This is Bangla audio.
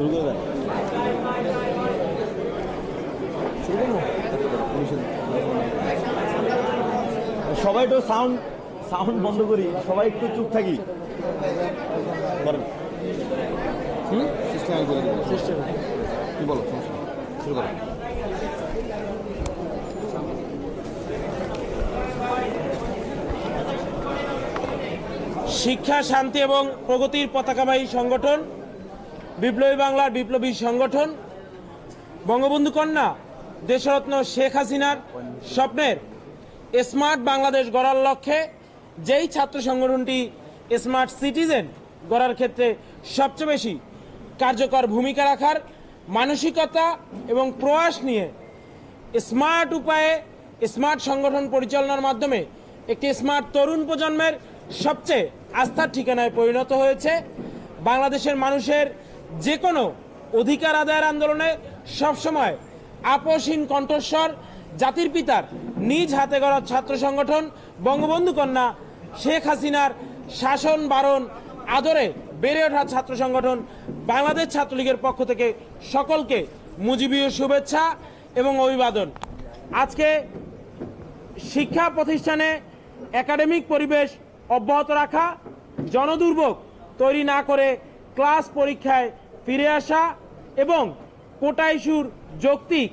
শুরু করে দেন। সবাই একটু সাউন্ড সাউন্ড বন্ধ করি, সবাই একটু চুপ থাকি। বলেন সিস্টেম করে দেবো। সিস্টেম কি বলো, শুরু করো। শিক্ষা, শান্তি এবং প্রগতির পতাকাবাহী সংগঠন, বিপ্লবী বাংলার বিপ্লবী সংগঠন, বঙ্গবন্ধু কন্যা দেশরত্ন শেখ হাসিনার স্বপ্নের স্মার্ট বাংলাদেশ গড়ার লক্ষ্যে যেই ছাত্র সংগঠনটি স্মার্ট সিটিজেন গড়ার ক্ষেত্রে সবচেয়ে বেশি কার্যকর ভূমিকা রাখার মানসিকতা এবং প্রয়াস নিয়ে স্মার্ট উপায়ে স্মার্ট সংগঠন পরিচালনার মাধ্যমে একটি স্মার্ট তরুণ প্রজন্মের সবচেয়ে আস্থার ঠিকানায় পরিণত হয়েছে। বাংলাদেশের মানুষের যে কোনো অধিকার আদায়ের আন্দোলনে সবসময় আপোষহীন কণ্ঠস্বর জাতির পিতার নিজ হাতে গড়া ছাত্র সংগঠন বঙ্গবন্ধু কন্যা শেখ হাসিনার শাসন বারণ আদরে বেড়ে ওঠা ছাত্র সংগঠন বাংলাদেশ ছাত্রলীগের পক্ষ থেকে সকলকে মুজিবীয় শুভেচ্ছা এবং অভিবাদন। আজকে শিক্ষা প্রতিষ্ঠানে একাডেমিক পরিবেশ অব্যাহত রাখা, জনদুর্ভোগ তৈরি না করে ক্লাস পরীক্ষায় ফিরে আসা এবং কোটা ইস্যুর যৌক্তিক